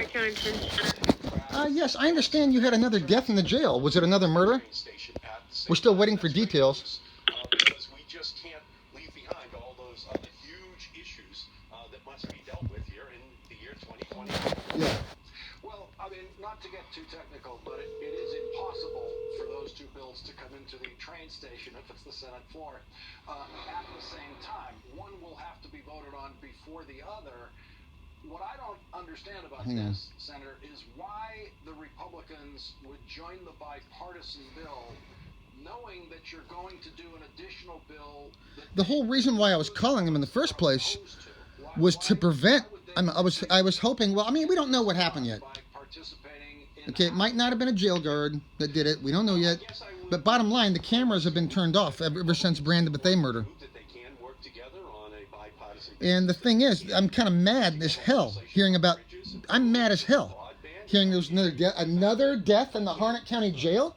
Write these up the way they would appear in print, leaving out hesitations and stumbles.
County Detention Center. Yes, I understand you had another death in the jail. Was it another murder? We're still waiting for details. Because we just can't leave behind all those other huge issues that must be dealt with here in the year 2020. Yeah. Well, I mean, not to get too technical, but it is impossible for those two bills to come into the train station if it's the Senate floor at the same time. One will have to be voted on before the other. What I don't understand about this, Senator, is why the Republicans would join the bipartisan bill knowing that you're going to do an additional bill. The whole reason why I was calling them in the first place was to prevent. I was hoping. Well, I mean, we don't know what happened yet. Okay, it might not have been a jail guard that did it. We don't know yet. But bottom line, the cameras have been turned off ever since Brandon Bethea murder. And the thing is, I'm kind of mad as hell hearing about. I'm mad as hell hearing there's another death in the Harnett County Jail.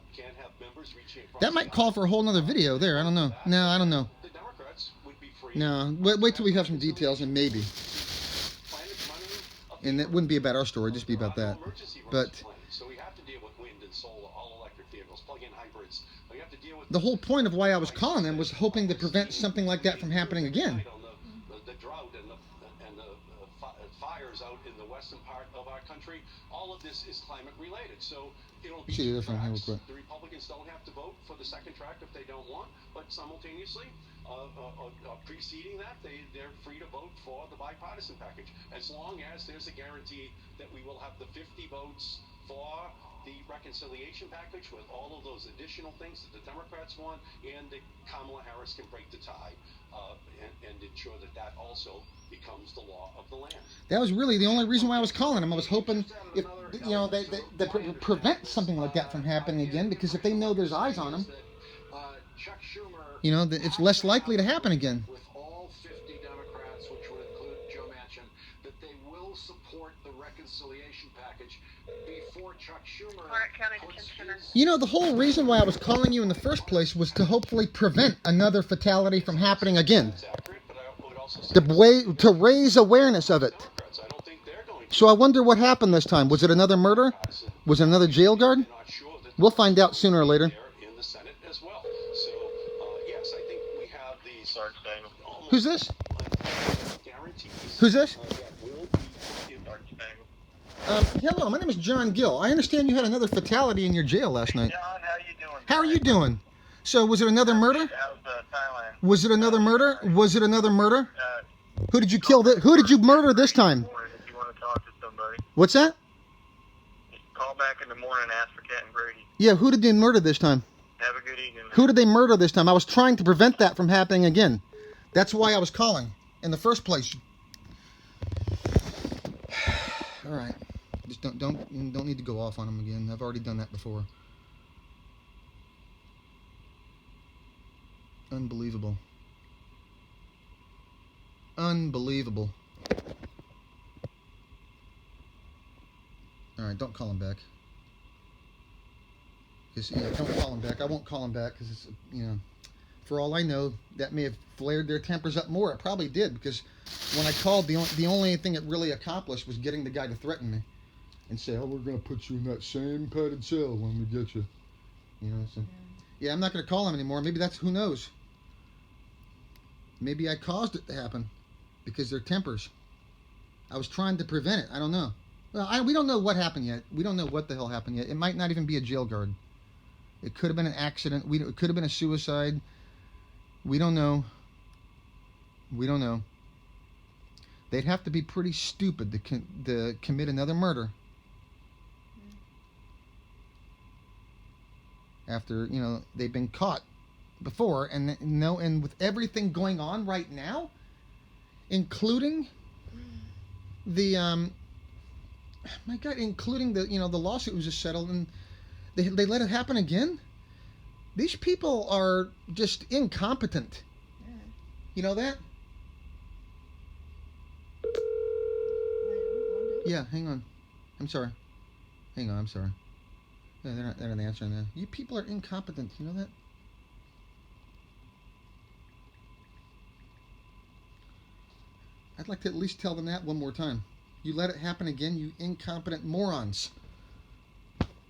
That might call for a whole nother video there. I don't know. No, I don't know. No, wait till we have some details and maybe. And it wouldn't be about our story, just be about that. But the whole point of why I was calling them was hoping to prevent something like that from happening again. The drought and the fires out in the western part of our country, all of this is climate related. So it'll be two tracks. The Republicans don't have to vote for the second track if they don't want, but simultaneously, preceding that, they're free to vote for the bipartisan package, as long as there's a guarantee that we will have the 50 votes for the reconciliation package with all of those additional things that the Democrats want, and that Kamala Harris can break the tie and ensure that that also becomes the law of the land. That was really the only reason why I was calling them. I was hoping, if they prevent something like that from happening again, because if they know there's eyes on them, it's less likely to happen again. With all 50 Democrats, which would include Joe Manchin, that they will support the reconciliation package before Chuck Schumer. Harnett County Detention Center. The whole reason why I was calling you in the first place was to hopefully prevent another fatality from happening again. To raise awareness of it. So I wonder what happened this time. Was it another murder? Was it another jail guard? We'll find out sooner or later. Who's this? Who's this? Hello, my name is John Gill. I understand you had another fatality in your jail last night. John, how you doing? How are you doing? So, was it another murder? Thailand. Was it another murder? Was it another murder? Who did you kill? Who did you murder this time? If you want to talk to somebody, What's that? call back in the morning and ask for Cat and Brady. Yeah, who did they murder this time? Have a good evening. Who did they murder this time? I was trying to prevent that from happening again. That's why I was calling in the first place. All right, just don't need to go off on them again. I've already done that before. Unbelievable. Unbelievable. All right, don't call him back. Don't call him back. I won't call him back because it's, for all I know, that may have flared their tempers up more. It probably did, because when I called, the only thing it really accomplished was getting the guy to threaten me and say, "Oh, we're going to put you in that same padded cell when we get you." So yeah, I'm not going to call him anymore. Maybe that's, who knows? Maybe I caused it to happen because their tempers. I was trying to prevent it. I don't know. Well, we don't know what happened yet. We don't know what the hell happened yet. It might not even be a jail guard. It could have been an accident. It could have been a suicide. We don't know. We don't know. They'd have to be pretty stupid to commit another murder. After, they've been caught before, and with everything going on right now, including the including the the lawsuit was just settled, and they let it happen again. These people are just incompetent. You know that? Yeah, hang on. I'm sorry. Hang on, I'm sorry. Yeah, they're not answering that. You people are incompetent. You know that? I'd like to at least tell them that one more time. You let it happen again, you incompetent morons.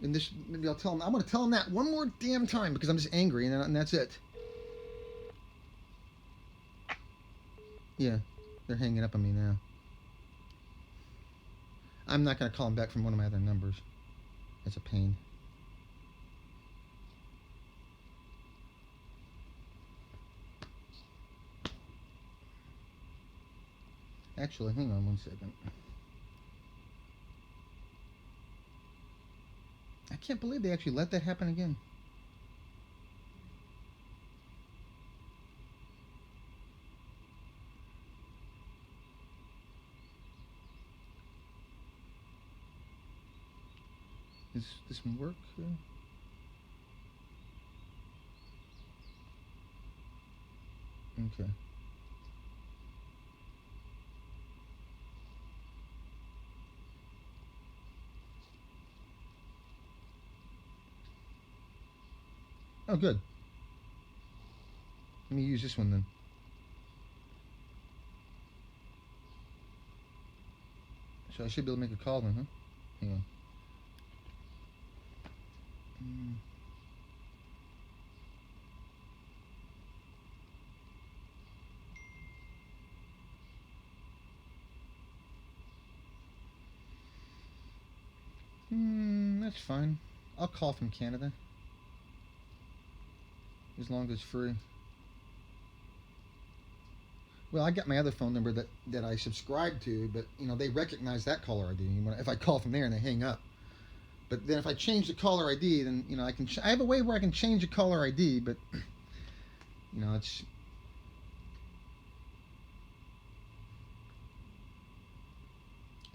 And this, maybe I'll tell them. I'm going to tell them that one more damn time because I'm just angry, and that's it. Yeah, they're hanging up on me now. I'm not going to call them back from one of my other numbers. That's a pain. Actually, hang on one second. I can't believe they actually let that happen again. Does this one work? Okay. Oh, good. Let me use this one then. So I should be able to make a call then, huh? Hang on. That's fine. I'll call from Canada. As long as it's free. Well, I got my other phone number that I subscribe to, but you know they recognize that caller ID. If I call from there and they hang up, but then if I change the caller ID, then you know I can. I have a way where I can change the caller ID, but you know it's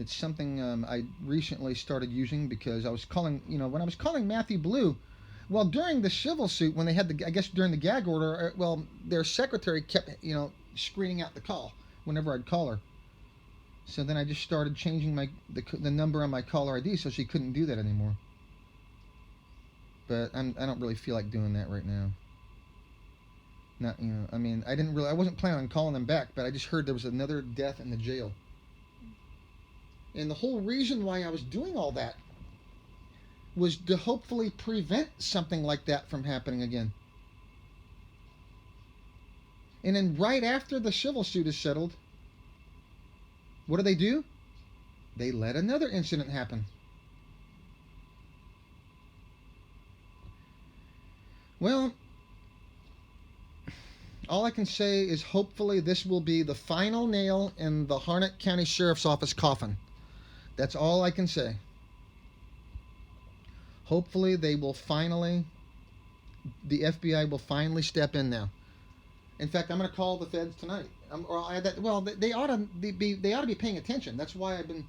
something I recently started using because I was calling. You know, when I was calling Matthew Blue. Well, during the civil suit, when they had I guess during the gag order, well, their secretary kept, you know, screening out the call whenever I'd call her. So then I just started changing the number on my caller ID so she couldn't do that anymore. But I don't really feel like doing that right now. Not, you know, I mean, I wasn't planning on calling them back, but I just heard there was another death in the jail. And the whole reason why I was doing all that was to hopefully prevent something like that from happening again. And then right after the civil suit is settled, what do? They let another incident happen. Well, all I can say is hopefully this will be the final nail in the Harnett County Sheriff's Office coffin. That's all I can say. Hopefully the FBI will finally step in now. In fact, I'm going to call the feds tonight. They ought to be paying attention. That's why I've been,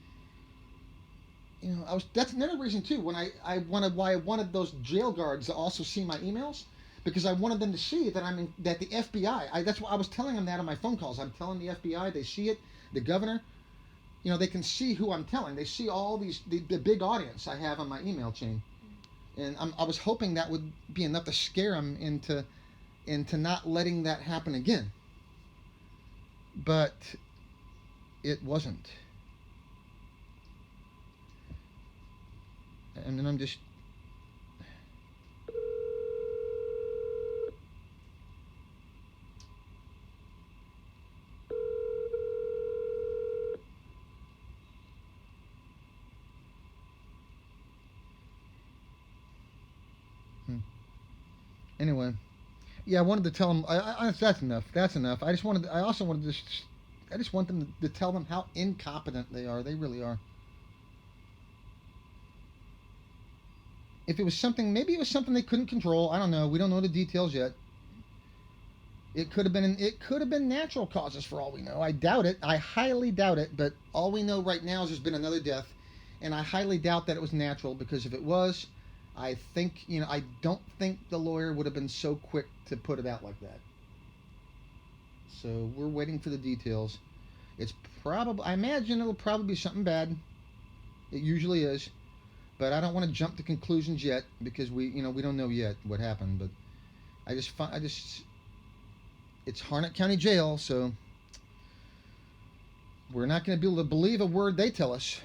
you know, that's another reason too. When I wanted those jail guards to also see my emails, because I wanted them to see that that the FBI. That's why I was telling them that on my phone calls. I'm telling the FBI, they see it. The governor, you know, they can see who I'm telling. They see all the big audience I have on my email chain. And I was hoping that would be enough to scare them into not letting that happen again. But it wasn't. And then I'm just... Anyway, yeah, I wanted to tell them. That's enough. That's enough. I just want them to tell them how incompetent they are. They really are. If it was something, maybe it was something they couldn't control. I don't know. We don't know the details yet. It could have been natural causes for all we know. I doubt it. I highly doubt it. But all we know right now is there's been another death, and I highly doubt that it was natural, because if it was, I don't think the lawyer would have been so quick to put it out like that. So we're waiting for the details. I imagine it'll probably be something bad. It usually is. But I don't want to jump to conclusions yet, because we don't know yet what happened. But it's Harnett County Jail, so We're not going to be able to believe a word they tell us.